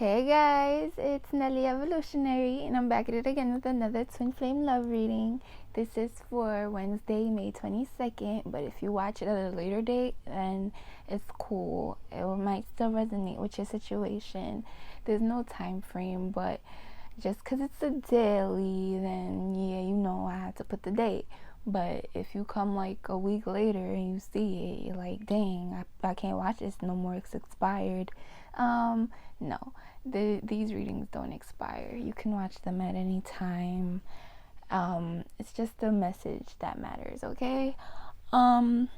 Hey guys, it's Nelly Evolutionary, and I'm back at it again with another Twin Flame love reading. This is for Wednesday, May 22nd, but if you watch it at a later date, then it's cool. It might still resonate with your situation. There's no time frame, but just because it's a daily, then yeah, I had to put the date. But if you come like a week later and you see it, you're like, dang, I can't watch this no more, it's expired. No, these readings don't expire. You can watch them at any time. It's just the message that matters, okay? So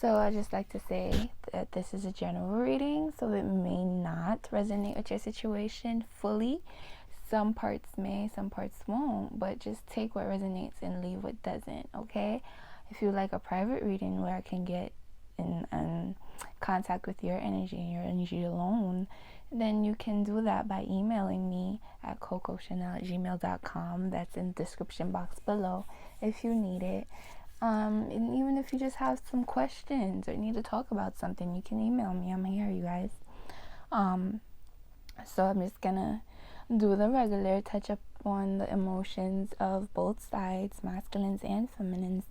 I just like to say that this is a general reading, so it may not resonate with your situation fully. Some parts may, some parts won't, but just take what resonates and leave what doesn't, okay? If you like a private reading where I can get in contact with your energy and your energy alone, then you can do that by emailing me at cocochanel@gmail.com. That's in the description box below if you need it. And even if you just have some questions or need to talk about something, you can email me. I'm here, you guys. So I'm just gonna do the regular, touch up on the emotions of both sides, masculines and feminines,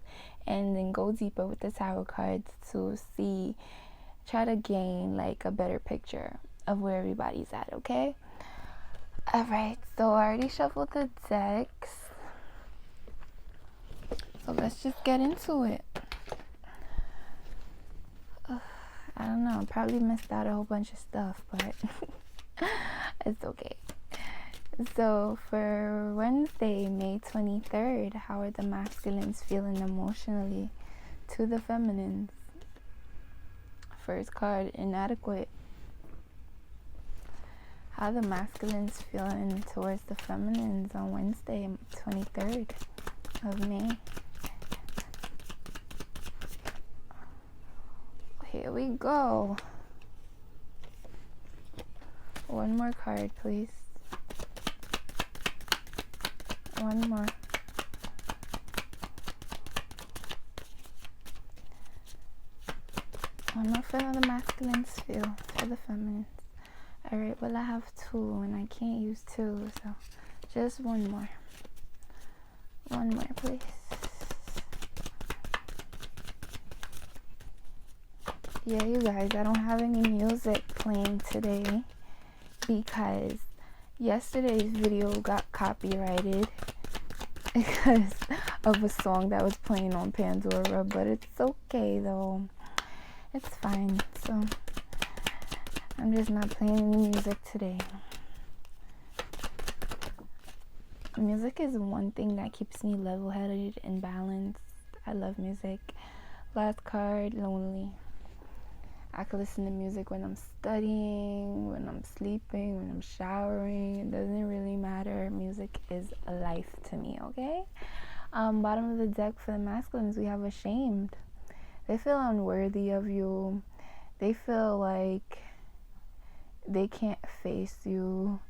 and then go deeper with the tarot cards to try to gain like a better picture of where everybody's at, okay? Alright, so I already shuffled the decks, so let's just get into it. I don't know, I probably missed out a whole bunch of stuff, but it's okay. So for Wednesday, May 23rd, how are the masculines feeling emotionally to the feminines? First card, inadequate. How the masculines feeling towards the feminines on Wednesday, 23rd of May. Here we go. One more card, please. One more. One more for how the masculines feel for the feminines. Alright, well I have two and I can't use two, so just one more. One more, please. Yeah, you guys, I don't have any music playing today because yesterday's video got copyrighted because of a song that was playing on Pandora, but it's okay though. It's fine. So I'm just not playing any music today. Music is one thing that keeps me level-headed and balanced. I love music. Last card, lonely. I could listen to music when I'm studying, when I'm sleeping, when I'm showering. It doesn't really matter. Music is a life to me, okay? Bottom of the deck for the masculines, we have ashamed. They feel unworthy of you. They feel like they can't face you.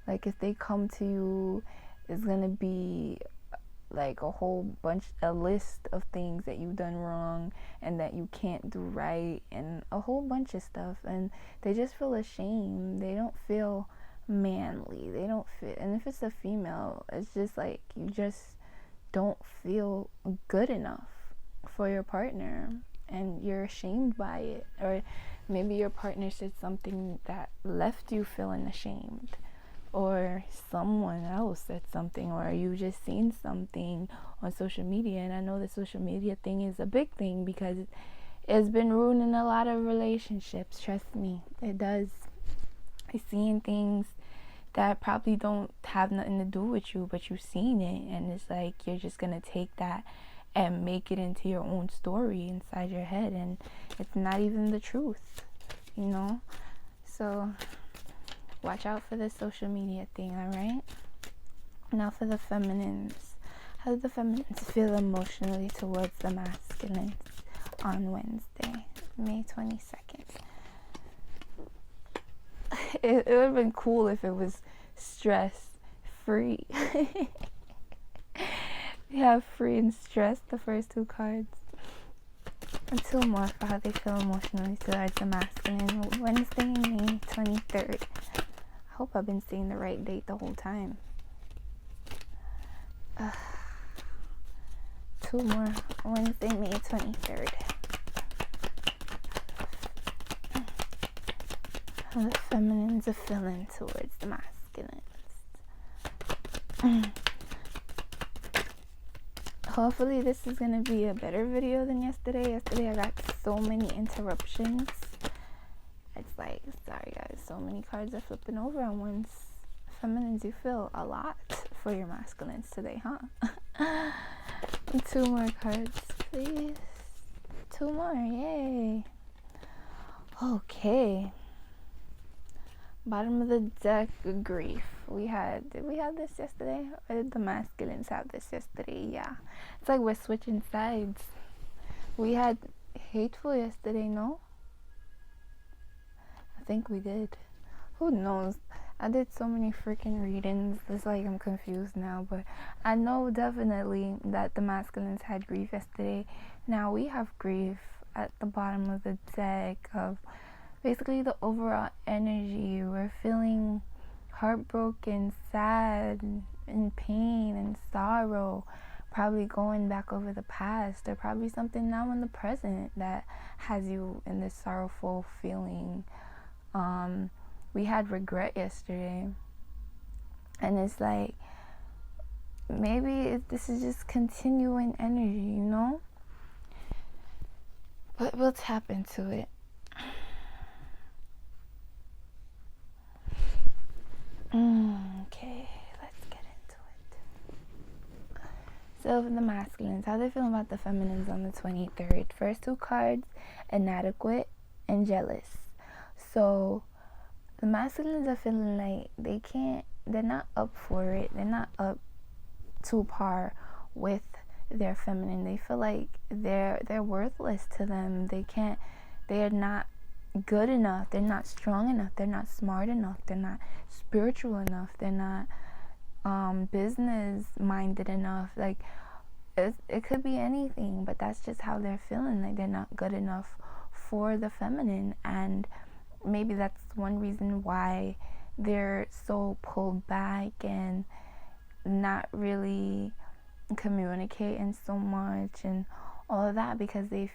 Like if they come to you, it's gonna be like a list of things that you've done wrong and that you can't do right and a whole bunch of stuff, and they just feel ashamed. They don't feel manly. They don't feel, and if it's a female, it's just like you just don't feel good enough for your partner and you're ashamed by it, or maybe your partner said something that left you feeling ashamed, or someone else said something, or you just seen something on social media. And I know the social media thing is a big thing because it's been ruining a lot of relationships. Trust me, it does. You're seeing things that probably don't have nothing to do with you, but you've seen it, and it's like you're just gonna take that and make it into your own story inside your head, and it's not even the truth, you know? So watch out for the social media thing, alright? Now for the feminines. How do the feminines feel emotionally towards the masculines on Wednesday, May 22nd? It would have been cool if it was stress-free. We have free and stress, the first two cards. And two more for how they feel emotionally towards the masculine. Wednesday, May 23rd. Hope I've been saying the right date the whole time. 2 more. Wednesday, May 23rd. The feminines are feeling towards the masculines. Hopefully this is going to be a better video than yesterday. Yesterday I got so many interruptions. It's like, sorry guys, so many cards are flipping over at once. Feminines, you feel a lot for your masculines today, huh? 2 more cards, please. 2 more, yay. Okay. Bottom of the deck, grief. Did we have this yesterday? Or did the masculines have this yesterday? Yeah. It's like we're switching sides. We had hateful yesterday, no? I think we did. Who knows? I did so many freaking readings. It's like I'm confused now. But I know definitely that the masculines had grief yesterday. Now we have grief at the bottom of the deck of basically the overall energy. We're feeling heartbroken, sad, in pain and sorrow, probably going back over the past, or probably something now in the present that has you in this sorrowful feeling. We had regret yesterday, and it's like maybe this is just continuing energy, you know, but we'll tap into it. Okay, let's get into it. So for the masculines, how they feeling about the feminines on the 23rd? First 2 cards, inadequate and jealous. So the masculines are feeling like they're not up for it. They're not up to par with their feminine. They feel like they're worthless to them. They're not good enough. They're not strong enough. They're not smart enough. They're not spiritual enough. They're not business minded enough. Like it could be anything, but that's just how they're feeling. Like they're not good enough for the feminine, and maybe that's one reason why they're so pulled back and not really communicating so much and all of that, because they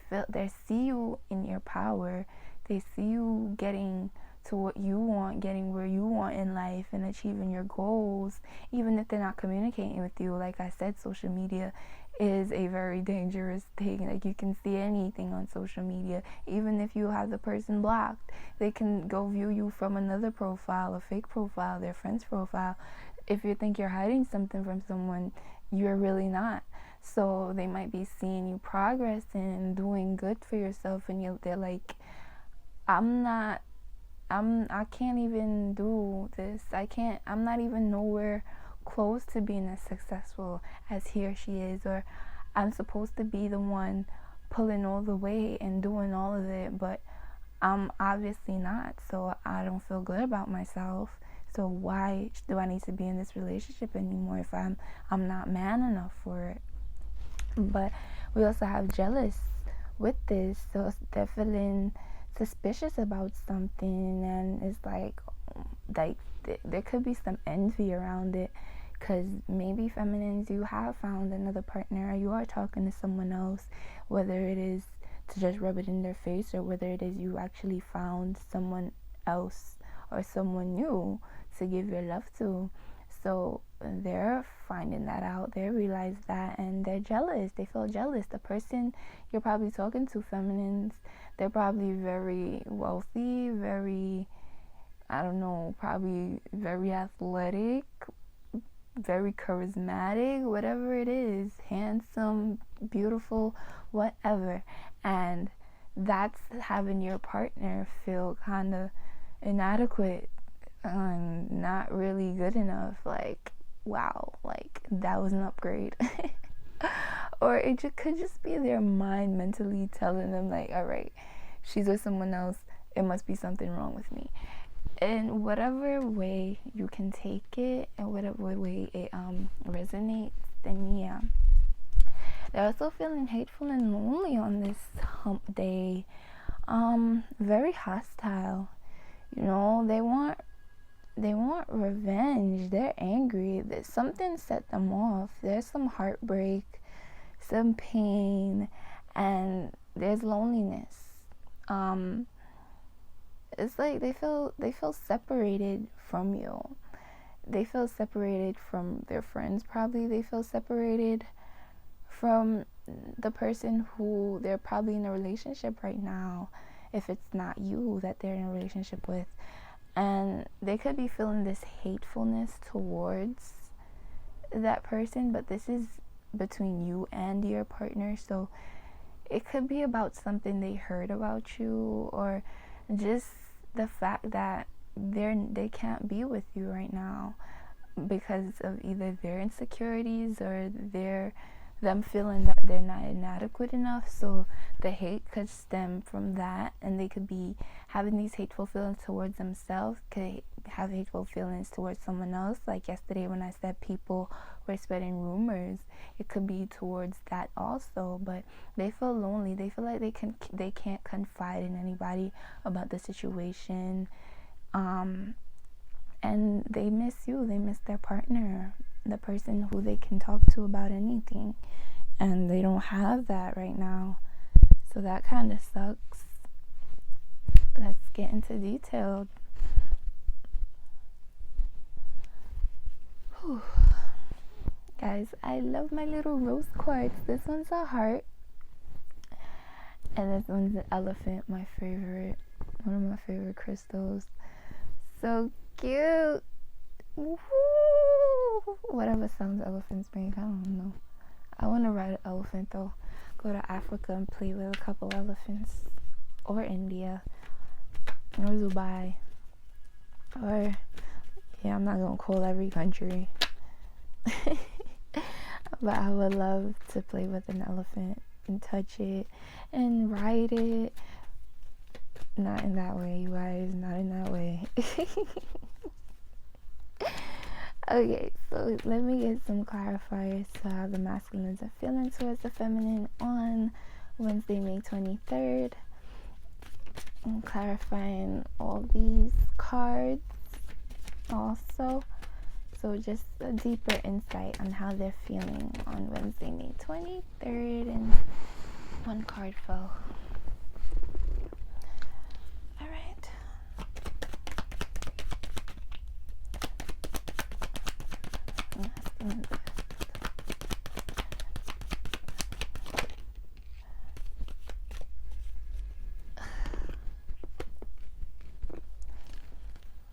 see you in your power. They see you getting to what you want, getting where you want in life and achieving your goals, even if they're not communicating with you. Like I said, social media is a very dangerous thing. Like you can see anything on social media. Even if you have the person blocked, they can go view you from another profile, a fake profile, their friend's profile. If you think you're hiding something from someone, you're really not. So they might be seeing you progressing and doing good for yourself, and they're like, I can't even do this. I'm not even nowhere close to being as successful as he or she is, or I'm supposed to be the one pulling all the weight and doing all of it, but I'm obviously not. So I don't feel good about myself. So why do I need to be in this relationship anymore if I'm not man enough for it? But we also have jealous with this. So they're feeling suspicious about something, and it's like there could be some envy around it, because maybe feminines, you have found another partner, or you are talking to someone else, whether it is to just rub it in their face, or whether it is you actually found someone else or someone new to give your love to. So they're finding that out, they realize that, and they're jealous. They feel jealous. The person you're probably talking to, feminines, they're probably very wealthy, very, I don't know, probably very athletic, very charismatic, whatever it is, handsome, beautiful, whatever. And that's having your partner feel kind of inadequate, not really good enough. Like, wow, like that was an upgrade. Or it could just be their mind mentally telling them like, all right, she's with someone else, it must be something wrong with me. In whatever way you can take it, and whatever way it resonates, then yeah. They're also feeling hateful and lonely on this hump day. Very hostile. You know, they want they want revenge. They're angry. Something set them off. There's some heartbreak, some pain, and there's loneliness. It's like they feel separated from you. They feel separated from their friends, probably. They feel separated from the person who they're probably in a relationship right now, if it's not you that they're in a relationship with. And they could be feeling this hatefulness towards that person, but this is between you and your partner. So it could be about something they heard about you, or just the fact that they can't be with you right now because of either their insecurities or them feeling that they're not inadequate enough. So the hate could stem from that, and they could be having these hateful feelings towards themselves, could have hateful feelings towards someone else. Like yesterday when I said people were spreading rumors, it could be towards that also. But they feel lonely. They feel like they can't confide in anybody about the situation, and they miss you. They miss their partner, the person who they can talk to about anything, and they don't have that right now. So that kind of sucks. Let's get into detail. Whew. Guys, I love my little rose quartz. This one's a heart, and this one's an elephant, my favorite, one of my favorite crystals. So cute. Woo! Whatever sounds elephants make, I don't know. I want to ride an elephant though. Go to Africa and play with a couple elephants, or India, or Dubai, or I'm not gonna call every country. But I would love to play with an elephant and touch it and ride it. Not in that way, you guys, not in that way. Okay, so let me get some clarifiers to how the masculines are feeling towards the feminine on Wednesday, May 23rd. I'm clarifying all these cards also. So just a deeper insight on how they're feeling on Wednesday, May 23rd. And one card fell. Alright.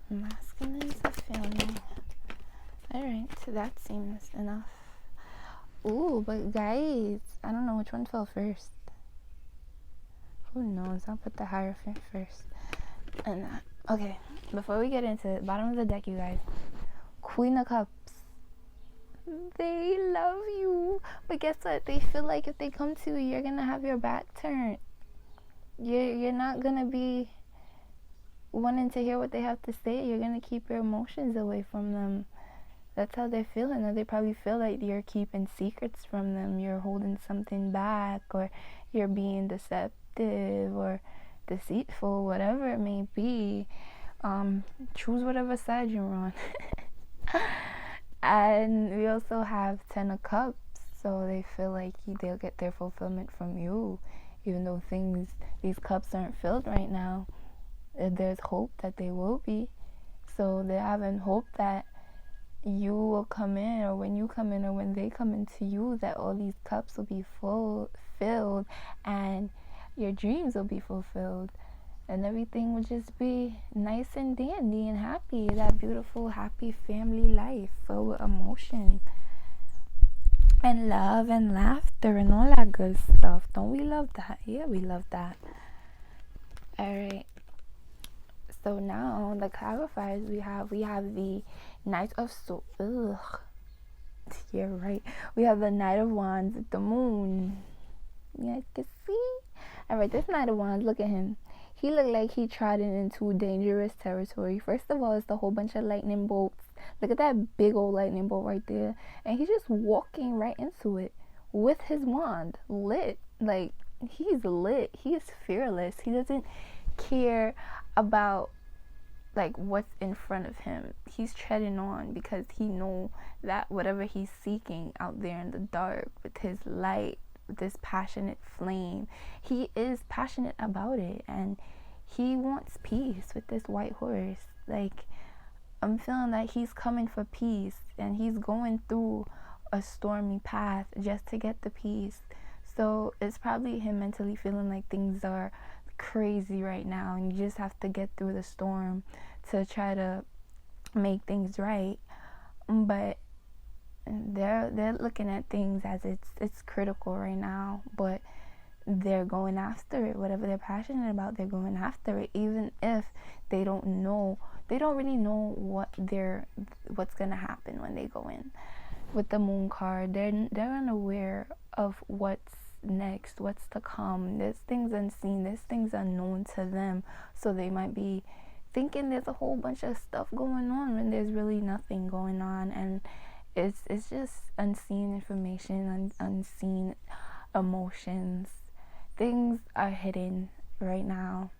Masculines are feeling. Alright, so that seems enough. Ooh, but guys, I don't know which one fell first. Who knows? I'll put the Hierophant first. And okay, before we get into the bottom of the deck, you guys, Queen of Cups. They love you, but guess what? They feel like if they come to you, you're gonna have your back turned. You're not gonna be wanting to hear what they have to say. You're gonna keep your emotions away from them. That's how they're feeling. Or they probably feel like you're keeping secrets from them. You're holding something back, or you're being deceptive or deceitful, whatever it may be. Choose whatever side you're on. And we also have Ten of Cups, so they feel like they'll get their fulfillment from you, even though these cups aren't filled right now. There's hope that they will be. So they're having hope that you will come in, or when you come in, or when they come into you, that all these cups will be filled, and your dreams will be fulfilled, and everything will just be nice and dandy and happy. That beautiful, happy family life filled with emotion and love and laughter and all that good stuff. Don't we love that? Yeah, we love that. Alright. So now the clarifiers we have the Knight of Swords. Ugh. Yeah, right. We have the Knight of Wands, the Moon. You guys can see? Alright, this Knight of Wands, look at him. He looked like he trotted into dangerous territory. First of all, it's a whole bunch of lightning bolts. Look at that big old lightning bolt right there. And he's just walking right into it with his wand lit. Like, he's lit. He is fearless. He doesn't care about like what's in front of him. He's treading on because he know that whatever he's seeking out there in the dark with his light, with this passionate flame, he is passionate about it, and he wants peace with this white horse. Like, I'm feeling that he's coming for peace, and he's going through a stormy path just to get the peace. So it's probably him mentally feeling like things are crazy right now, and you just have to get through the storm to try to make things right. But they're looking at things as it's critical right now, but they're going after it. Whatever they're passionate about, they're going after it, even if they don't really know what's gonna happen when they go in. With the moon card, they're unaware of what's next, what's to come. There's things unseen, there's things unknown to them, so they might be thinking there's a whole bunch of stuff going on when there's really nothing going on, and it's just unseen information, unseen emotions. Things are hidden right now,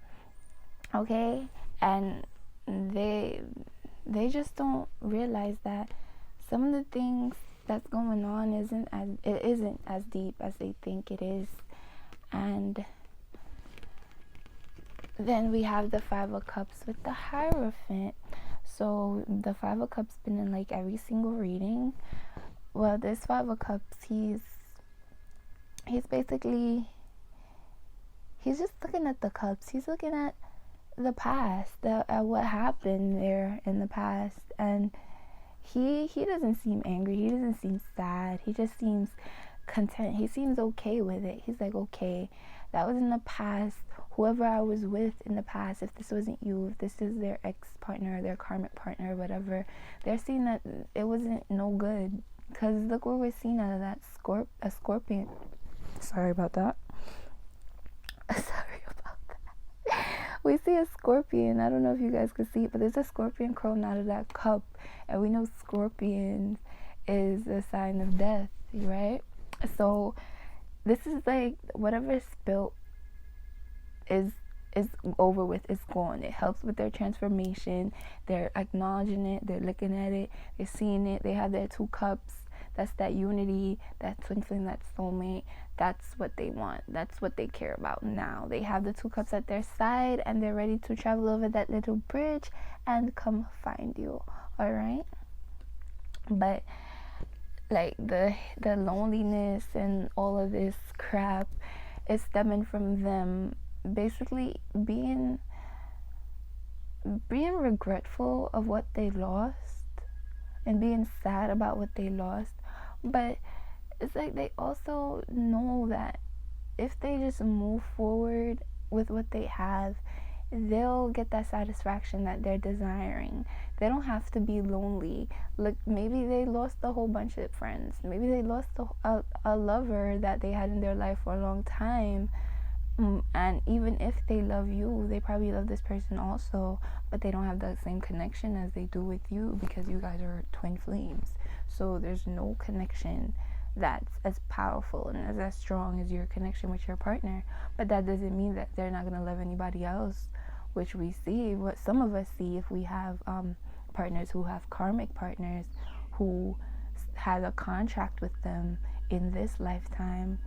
okay? And they just don't realize that some of the things that's going on isn't as deep as they think it is. And then we have the Five of Cups with the Hierophant. So the Five of Cups been in like every single reading. Well, this Five of Cups, he's basically, he's just looking at the cups. He's looking at the past, at what happened there in the past, and he doesn't seem angry. He doesn't seem sad. He just seems content. He seems okay with it. He's like, okay, that was in the past. Whoever I was with in the past, if this wasn't you, if this is their ex-partner, their karmic partner, whatever, they're seeing that it wasn't no good. Because look what we're seeing out of that a scorpion. Sorry about that. We see a scorpion. I don't know if you guys can see it, but there's a scorpion crawling out of that cup. And we know scorpions is a sign of death, right? So this is like whatever is spilt is over with, it's gone. It helps with their transformation. They're acknowledging it, they're looking at it, they're seeing it. They have their two cups. That's that unity, that twin flame, that soulmate. That's what they want. That's what they care about now. They have the two cups at their side, and they're ready to travel over that little bridge and come find you. All right? But like the loneliness and all of this crap is stemming from them basically being regretful of what they lost and being sad about what they lost. But it's like they also know that if they just move forward with what they have, they'll get that satisfaction that they're desiring. They don't have to be lonely. Look, maybe they lost a whole bunch of friends. Maybe they lost a lover that they had in their life for a long time. And even if they love you, they probably love this person also, but they don't have the same connection as they do with you because you guys are twin flames. So there's no connection that's as powerful and as strong as your connection with your partner. But that doesn't mean that they're not going to love anybody else, which we see, what some of us see if we have partners who have karmic partners who had a contract with them in this lifetime.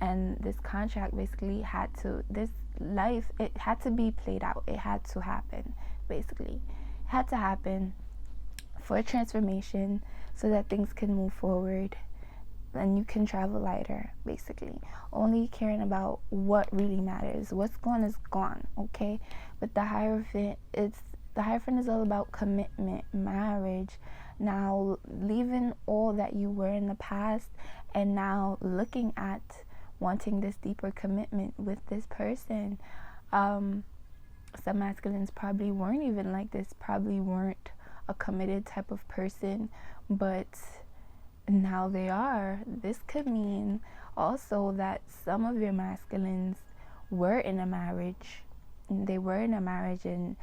And this contract basically it had to be played out. It had to happen, basically. It had to happen for a transformation so that things can move forward and you can travel lighter, basically. Only caring about what really matters. What's gone is gone, okay? But the Hierophant is all about commitment, marriage. Now, leaving all that you were in the past and now looking at wanting this deeper commitment with this person. Some masculines probably weren't even like this, probably weren't a committed type of person, but now they are. This could mean also that some of your masculines were in a marriage. They were in a marriage and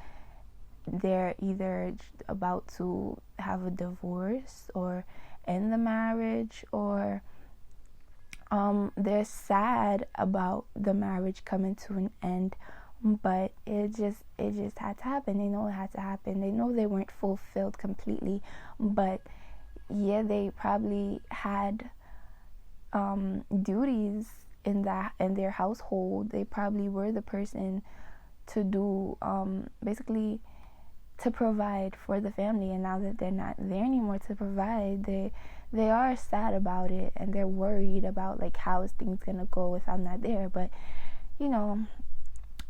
they're either about to have a divorce or end the marriage, or they're sad about the marriage coming to an end, but it just had to happen. They know it had to happen. They know they weren't fulfilled completely, but yeah, they probably had duties in their household. They probably were the person to do basically to provide for the family, and now that they're not there anymore to provide, they are sad about it, and they're worried about like how is things gonna go if I'm not there. But you know,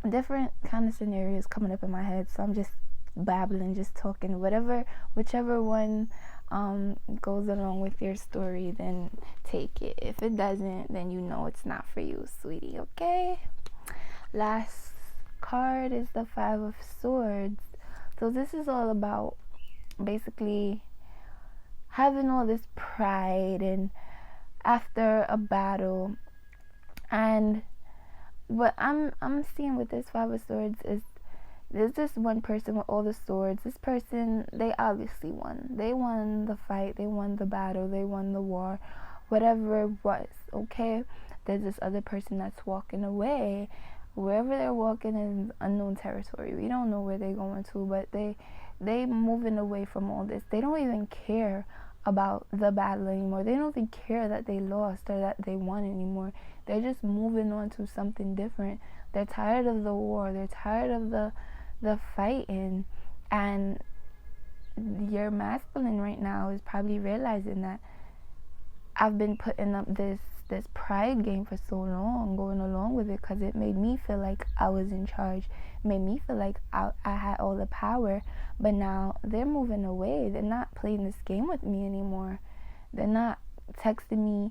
different kind of scenarios coming up in my head, so I'm just babbling, just talking, whichever one goes along with your story, then take it. If it doesn't, then you know it's not for you, sweetie. Okay, last card is the Five of Swords. So this is all about basically having all this pride and after a battle. And what I'm seeing with this Five of Swords is there's this one person with all the swords. This person, they obviously won. They won the fight. They won the battle. They won the war. Whatever it was, okay? There's this other person that's walking away. Wherever they're walking is unknown territory. We don't know where they're going to, but they moving away from all this. They don't even care about the battle anymore. They don't even care that they lost or that they won anymore. They're just moving on to something different. They're tired of the war. They're tired of the fighting. And your masculine right now is probably realizing that I've been putting up this pride game for so long, going along with it, because it made me feel like I was in charge. It made me feel like I had all the power. But now they're moving away. They're not playing this game with me anymore. They're not texting me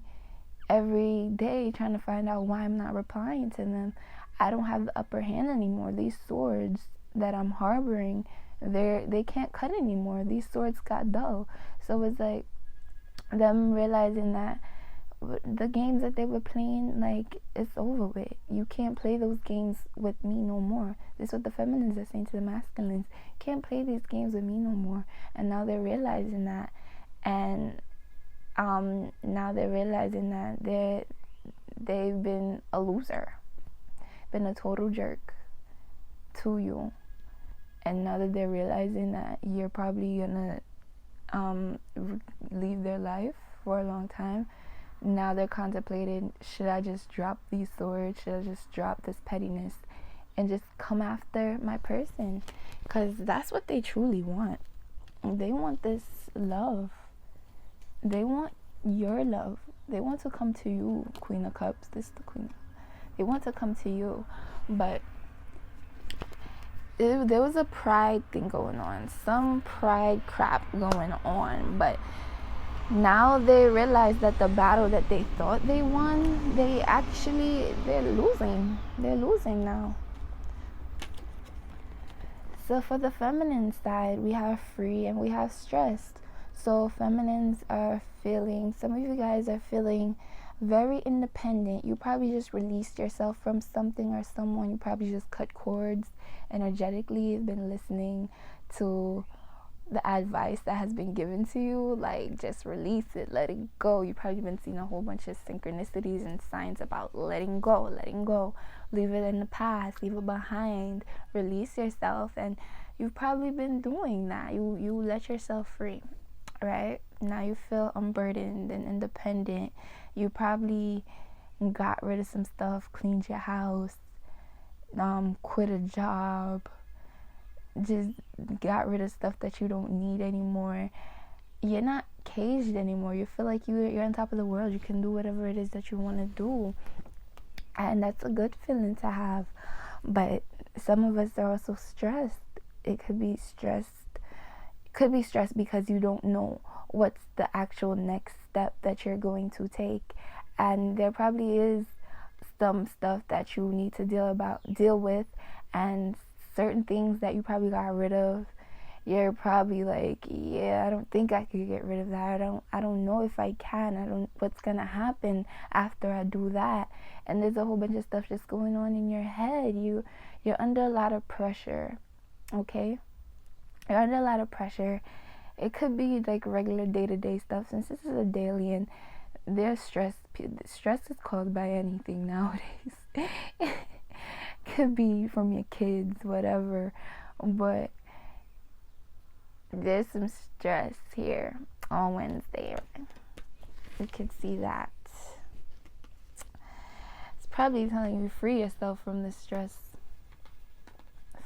every day trying to find out why I'm not replying to them. I don't have the upper hand anymore. These swords that I'm harboring, they can't cut anymore. These swords got dull. So it's like them realizing that the games that they were playing, like, it's over with. You can't play those games with me no more. This is what the feminines are saying to the masculines. Can't play these games with me no more. And now they're realizing that. And now they're realizing that they've been a loser, been a total jerk to you. And now that they're realizing that you're probably gonna leave their life for a long time, now they're contemplating, should I just drop these swords? Should I just drop this pettiness and just come after my person? Because that's what they truly want. They want this love. They want your love. They want to come to you, Queen of Cups. This is the Queen. They want to come to you. But there was a pride thing going on. Some pride crap going on. But now they realize that the battle that they thought they won, they're losing. They're losing now. So for the feminine side, we have free and we have stressed. So feminines are feeling, some of you guys are feeling very independent. You probably just released yourself from something or someone. You probably just cut cords energetically. You've been listening to the advice that has been given to you, like, just release it, let it go. You've probably been seeing a whole bunch of synchronicities and signs about letting go, leave it in the past, leave it behind, release yourself. And you've probably been doing that. You let yourself free, right? Now you feel unburdened and independent. You probably got rid of some stuff, cleaned your house, quit a job, just got rid of stuff that you don't need anymore. You're not caged anymore. You feel like you're on top of the world. You can do whatever it is that you want to do, and that's a good feeling to have. But some of us are also stressed. It could be stressed because you don't know what's the actual next step that you're going to take, and there probably is some stuff that you need to deal with, and certain things that you probably got rid of. You're probably like, yeah, I don't think I could get rid of that. I don't know if I can. What's gonna happen after I do that? And there's a whole bunch of stuff just going on in your head. You're under a lot of pressure, okay? You're under a lot of pressure. It could be like regular day-to-day stuff, since this is a daily, and there's stress. Stress is caused by anything nowadays. could be from your kids, whatever, but there's some stress here on Wednesday. You could see that. It's probably telling you free yourself from the stress.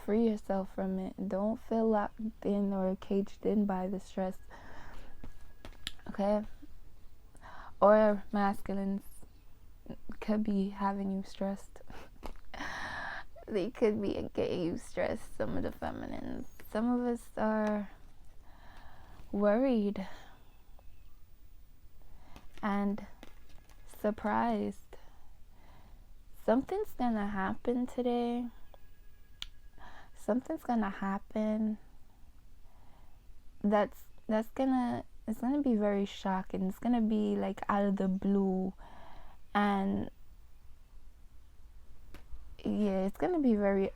Free yourself from it. Don't feel locked in or caged in by the stress. Okay? Or masculines could be having you stressed. They could be getting you stressed, some of the feminines. Some of us are worried and surprised. Something's gonna happen today. Something's gonna happen it's gonna be very shocking. It's gonna be like out of the blue, and yeah, it's gonna be very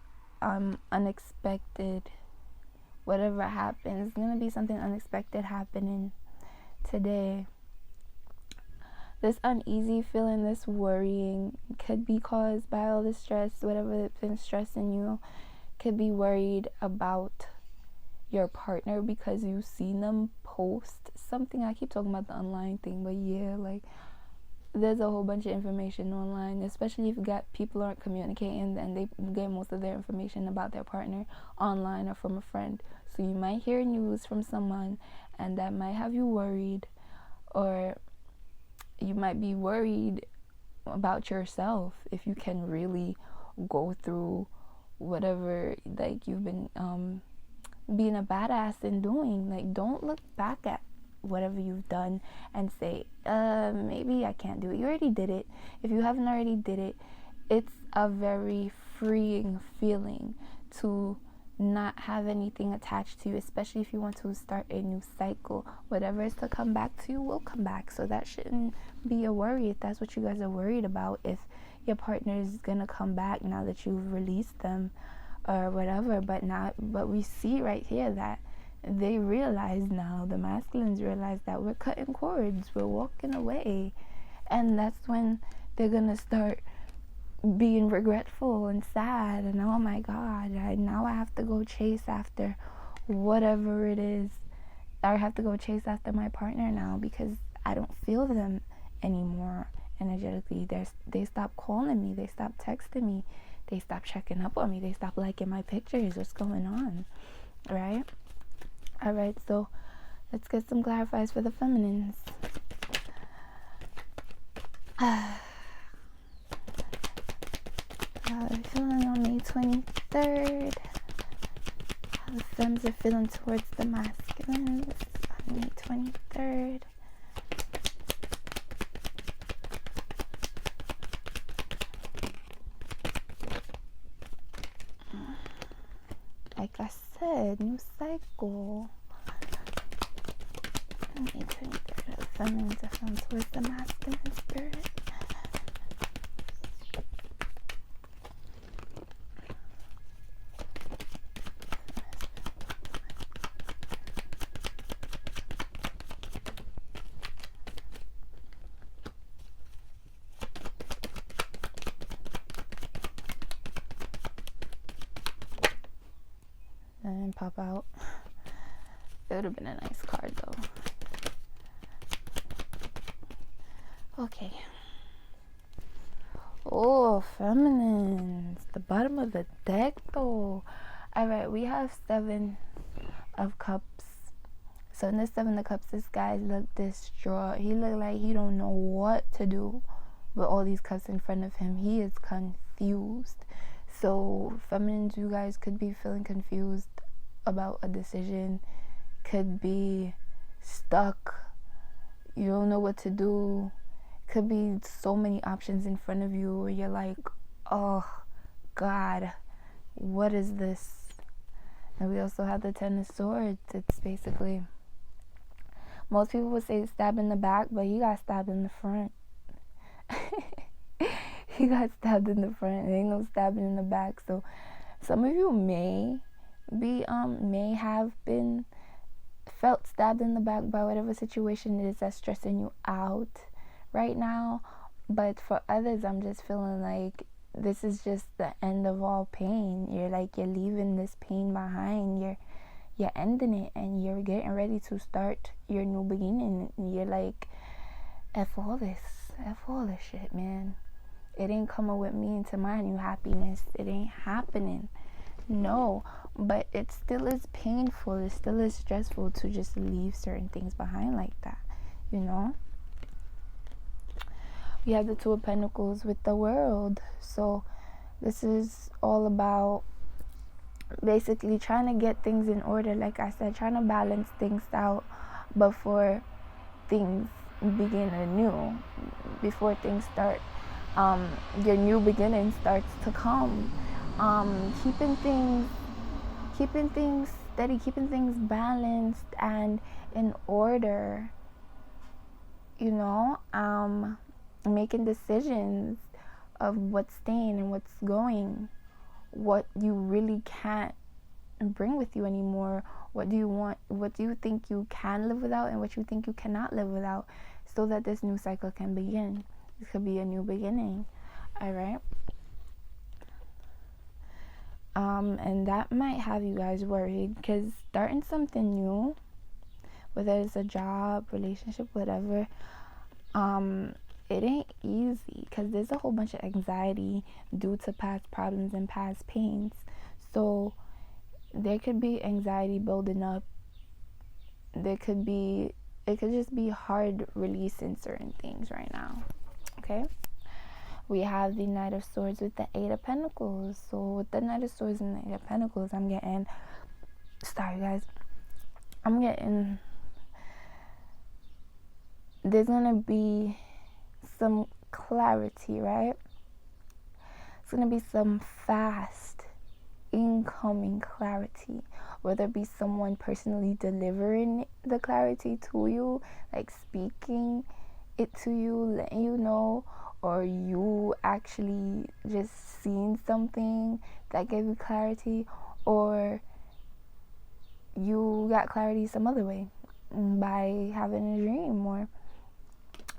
unexpected. Whatever happens, it's gonna be something unexpected happening today. This uneasy feeling, this worrying could be caused by all the stress, whatever's been stressing you. Could be worried about your partner because you've seen them post something. I keep talking about the online thing, but yeah, like there's a whole bunch of information online, especially if you got people aren't communicating and they get most of their information about their partner online or from a friend. So you might hear news from someone and that might have you worried, or you might be worried about yourself if you can really go through whatever like you've been being a badass in doing. Like, don't look back at whatever you've done and say, maybe I can't do it. You already did it. If you haven't already did it, it's a very freeing feeling to not have anything attached to you, especially if you want to start a new cycle. Whatever is to come back to you will come back. So that shouldn't be a worry if that's what you guys are worried about, if your partner is gonna come back now that you've released them or whatever. But we see right here that they realize now, the masculines realize that we're cutting cords, we're walking away, and that's when they're gonna start being regretful and sad and oh my god, now I have to go chase after whatever it is. I have to go chase after my partner now because I don't feel them anymore energetically. They stop calling me, they stop texting me, they stop checking up on me, they stop liking my pictures. What's going on, right? All right, so let's get some clarifiers for the feminines. How are they feeling on May 23rd? How the femmes are feeling towards the masculines on May 23rd. Like I said, new cycle. May 23rd, the feminines are feeling towards the masculine spirit. And pop out. It would have been a nice card though. Okay. Oh, feminines. The bottom of the deck though. Alright, we have 7 of Cups. So in this 7 of Cups, this guy looked distraught. He looked like he don't know what to do with all these cups in front of him. He is confused. So feminines, you guys could be feeling confused about a decision, could be stuck, you don't know what to do, could be so many options in front of you where you're like, oh god, what is this? And we also have the 10 of Swords. It's basically, most people would say stab in the back, but he got stabbed in the front. He got stabbed in the front. There ain't no stabbing in the back. So some of you may have been felt stabbed in the back by whatever situation it is that's stressing you out right now. But for others, I'm just feeling like this is just the end of all pain. You're leaving this pain behind. You're ending it, and you're getting ready to start your new beginning. You're like, F all this shit, man. It ain't coming with me into my new happiness. It ain't happening. No, but it still is painful. It still is stressful to just leave certain things behind like that, you know? We have the Two of Pentacles with the World. So this is all about basically trying to get things in order. Like I said, trying to balance things out before things begin anew, before things start, your new beginning starts to come. Keeping things steady, keeping things balanced and in order, you know, making decisions of what's staying and what's going, what you really can't bring with you anymore, what do you want, what do you think you can live without, and what you think you cannot live without, so that this new cycle can begin. This could be a new beginning. All right. And that might have you guys worried, because starting something new, whether it's a job, relationship, whatever, it ain't easy, because there's a whole bunch of anxiety due to past problems and past pains. So there could be anxiety building up. It could just be hard releasing certain things right now. Okay. We have the Knight of Swords with the Eight of Pentacles. So with the Knight of Swords and the Eight of Pentacles, I'm getting there's gonna be some clarity, right? It's gonna be some fast incoming clarity, whether it be someone personally delivering the clarity to you, like speaking it to you, letting you know, or you actually just seeing something that gave you clarity, or you got clarity some other way by having a dream, or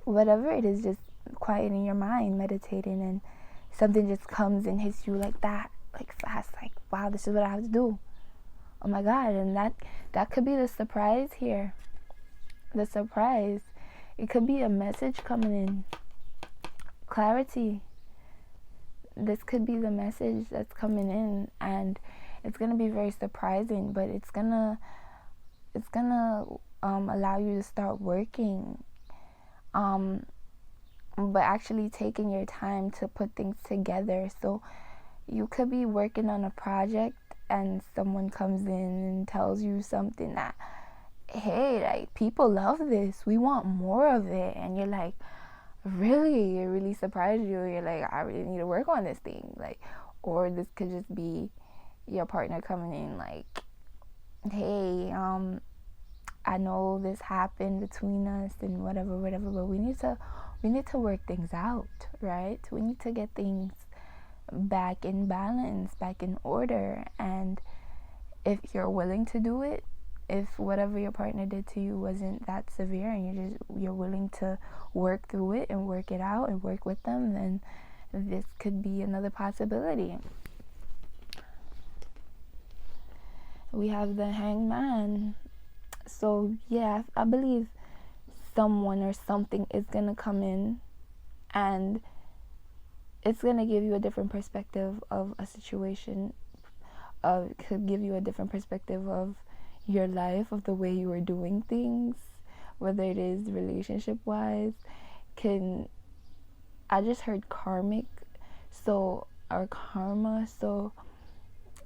whatever it is, just quiet in your mind, meditating, and something just comes and hits you like that, like fast, like, wow, this is what I have to do. Oh my God. And that could be the surprise here. The surprise. It could be a message coming in. Clarity. This could be the message that's coming in, and it's gonna be very surprising, but it's gonna allow you to start working, but actually taking your time to put things together. So you could be working on a project, and someone comes in and tells you something that, hey, like, people love this, we want more of it, and you're like, really? It really surprised you. You're like, I really need to work on this thing. Like, or this could just be your partner coming in like, hey, I know this happened between us and whatever, but we need to work things out, right? We need to get things back in balance, back in order. And if you're willing to do it, if whatever your partner did to you wasn't that severe, and you're willing to work through it and work it out and work with them, then this could be another possibility. We have the Hangman. So yeah, I believe someone or something is gonna come in, and it's gonna give you a different perspective of a situation. Could give you a different perspective of your life, of the way you are doing things, whether it is relationship wise. I just heard karmic, or karma. So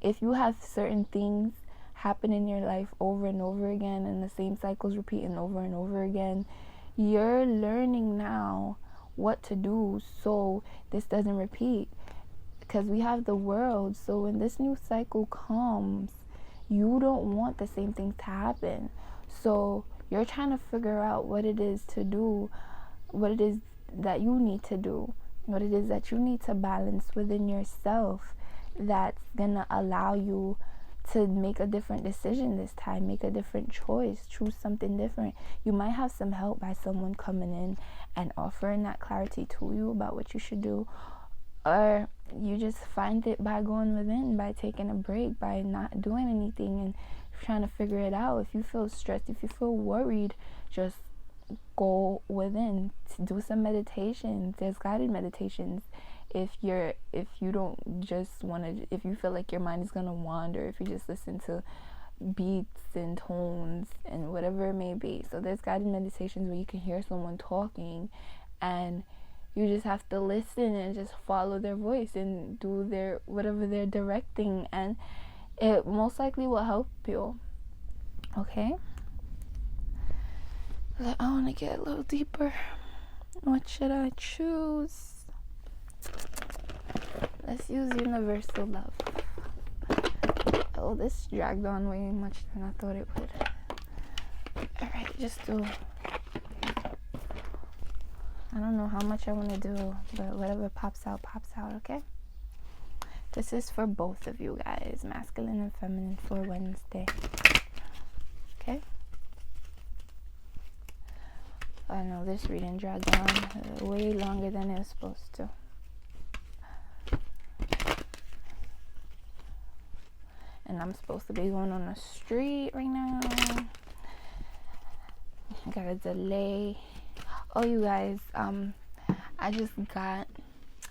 if you have certain things happen in your life over and over again, and the same cycles repeating over and over again, you're learning now what to do so this doesn't repeat. Because we have the World, so when this new cycle comes, you don't want the same things to happen. So you're trying to figure out what it is to do, what it is that you need to do, what it is that you need to balance within yourself, that's gonna allow you to make a different decision this time, make a different choice, choose something different. You might have some help by someone coming in and offering that clarity to you about what you should do, or you just find it by going within, by taking a break, by not doing anything and trying to figure it out. If you feel stressed, if you feel worried, just go within. Do some meditations. There's guided meditations. If you don't just want to, if you feel like your mind is gonna wander, if you just listen to beats and tones and whatever it may be. So there's guided meditations where you can hear someone talking and you just have to listen and just follow their voice and do their whatever they're directing, and it most likely will help you. Okay? I want to get a little deeper. What should I choose? Let's use universal love. Oh, this dragged on way much than I thought it would. Alright, just do. I don't know how much I want to do, but whatever pops out, okay? This is for both of you guys, masculine and feminine, for Wednesday. Okay? I know this reading dragged on way longer than it was supposed to. And I'm supposed to be going on the street right now. I got a delay. Oh, you guys, I just got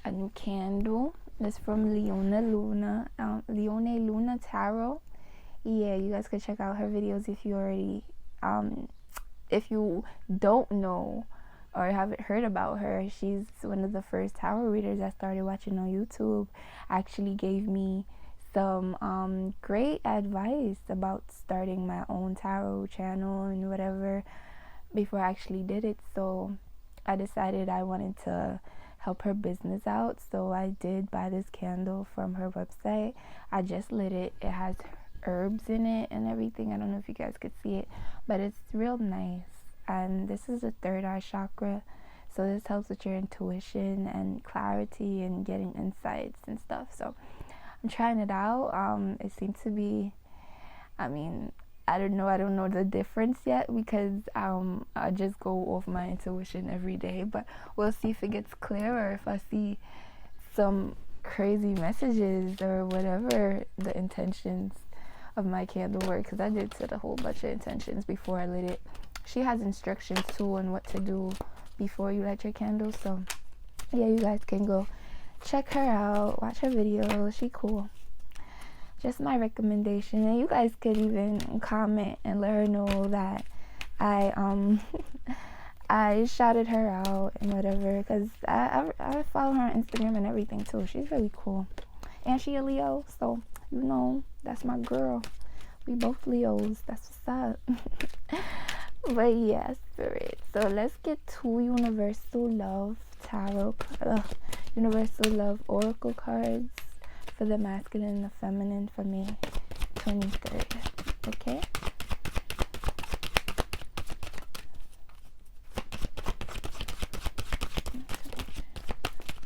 a new candle. It's from Leona Luna Tarot. Yeah, you guys could check out her videos if you already, if you don't know or haven't heard about her. She's one of the first tarot readers I started watching on YouTube. Actually gave me some great advice about starting my own tarot channel and whatever before I actually did it. So I decided I wanted to help her business out, so I did buy this candle from her website. I just lit it. It has herbs in it and everything. I don't know if you guys could see it, but it's real nice. And this is the third eye chakra, so this helps with your intuition and clarity and getting insights and stuff. So I'm trying it out. It seems to be, I mean, I don't know the difference yet, because I just go off my intuition every day, but we'll see if it gets clearer, if I see some crazy messages or whatever the intentions of my candle were, because I did set a whole bunch of intentions before I lit it. She has instructions too on what to do before you light your candle, so yeah, you guys can go check her out, watch her videos. She cool. Just my recommendation, and you guys could even comment and let her know that I I shouted her out and whatever, because I follow her on Instagram and everything too. She's really cool, and she a Leo, so you know that's my girl. We both Leos. That's what's up. But yeah, spirit. So let's get to Universal Love Tarot, Universal Love Oracle cards for the masculine and the feminine for May 23rd. Okay?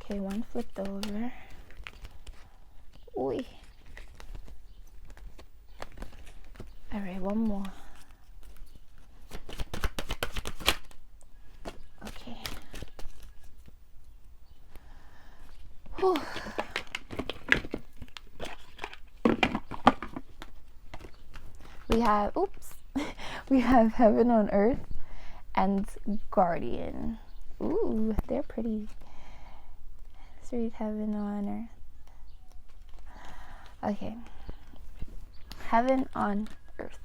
Okay, one flipped over. Oi. Alright, one more. Okay. Whew. We have Heaven on Earth and Guardian. Ooh, they're pretty. Let's read Heaven on Earth. Okay. Heaven on Earth.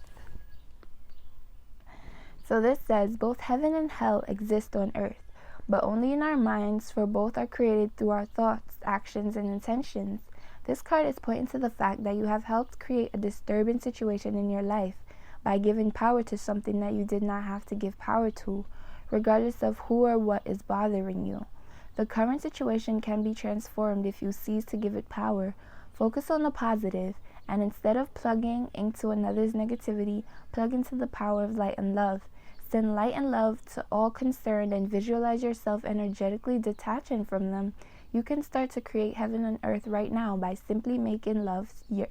So this says, both heaven and hell exist on earth, but only in our minds, for both are created through our thoughts, actions, and intentions. This card is pointing to the fact that you have helped create a disturbing situation in your life by giving power to something that you did not have to give power to, regardless of who or what is bothering you. The current situation can be transformed if you cease to give it power. Focus on the positive, and instead of plugging into another's negativity, plug into the power of light and love. Send light and love to all concerned and visualize yourself energetically detaching from them. You can start to create heaven on earth right now by simply making love your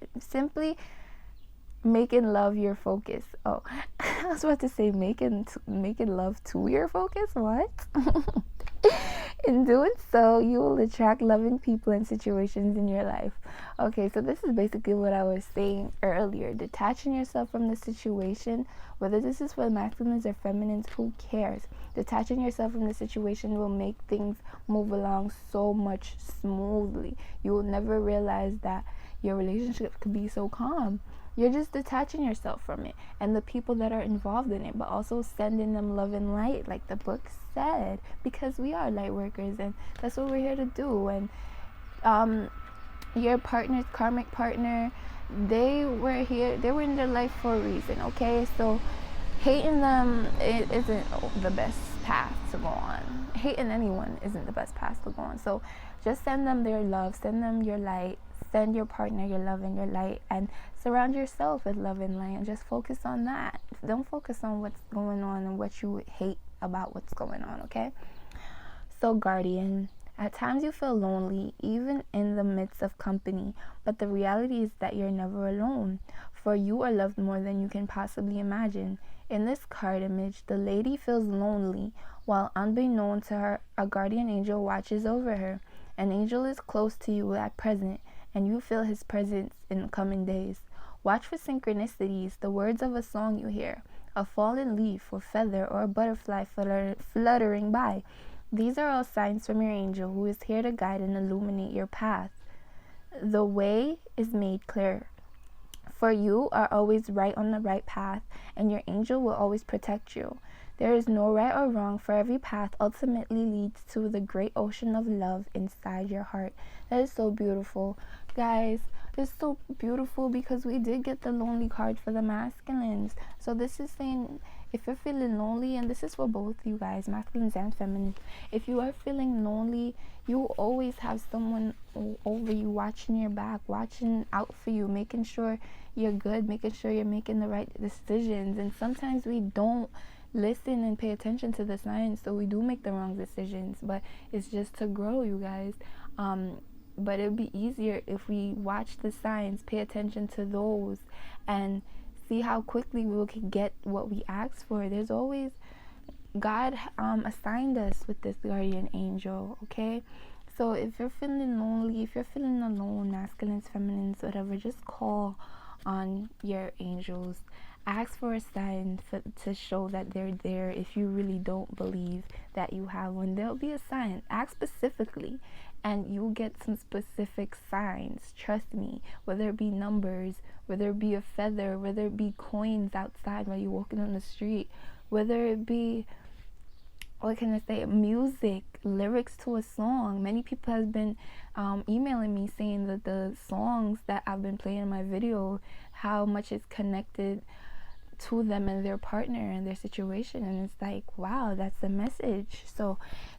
focus. Oh, I was about to say making love to your focus. What? In doing so, you will attract loving people and situations in your life. Okay, so this is basically what I was saying earlier. Detaching yourself from the situation, whether this is for masculines or feminines, who cares? Detaching yourself from the situation will make things move along so much smoothly. You will never realize that your relationship could be so calm. You're just detaching yourself from it and the people that are involved in it, but also sending them love and light, like the book said, because we are light workers, and that's what we're here to do. And your partner's karmic partner, they were here, they were in their life for a reason. Okay, so hating them, it isn't the best path to go on. Hating anyone isn't the best path to go on. So just send them their love, send them your light, send your partner your love and your light, and surround yourself with love and light, and just focus on that. Don't focus on what's going on and what you hate about what's going on. Okay, so guardian, at times you feel lonely even in the midst of company, but the reality is that you're never alone, for you are loved more than you can possibly imagine. In this card image, the lady feels lonely while unbeknown to her, a guardian angel watches over her. An angel is close to you at present, and you feel his presence in the coming days. Watch for synchronicities, the words of a song you hear, a fallen leaf or feather or a butterfly fluttering by. These are all signs from your angel, who is here to guide and illuminate your path. The way is made clear, for you are always right on the right path, and your angel will always protect you. There is no right or wrong, for every path ultimately leads to the great ocean of love inside your heart. That is so beautiful. Guys, it's so beautiful because we did get the lonely card for the masculines. So this is saying, if you're feeling lonely, and this is for both you guys, masculines and feminines, if you are feeling lonely, you will always have someone over you, watching your back, watching out for you, making sure you're good, making sure you're making the right decisions. And sometimes we don't listen and pay attention to the signs, so we do make the wrong decisions, but it's just to grow, you guys. But it would be easier if we watch the signs, pay attention to those, and see how quickly we can get what we ask for. There's always, God assigned us with this guardian angel. Okay, so if you're feeling lonely, if you're feeling alone, masculines, feminines, whatever, just call on your angels. Ask for a sign to show that they're there. If you really don't believe that you have one, there'll be a sign. Ask specifically, and you'll get some specific signs. Trust me, whether it be numbers, whether it be a feather, whether it be coins outside while you're walking on the street, whether it be, what can I say, music, lyrics to a song. Many people have been emailing me saying that the songs that I've been playing in my video, how much it's connected to them and their partner and their situation. And it's like, wow, that's a message. So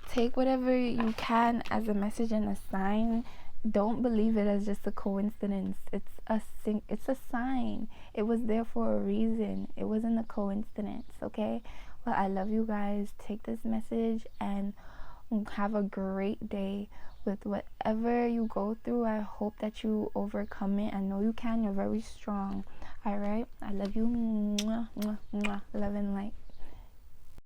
take whatever you can as a message and a sign. Don't believe it as just a coincidence. It's a sign. It was there for a reason. It wasn't a coincidence. Okay, well, I love you guys. Take this message and have a great day with whatever you go through. I hope that you overcome it. I know you can. You're very strong. All right, I love you. Mwah, mwah, mwah. Love and light.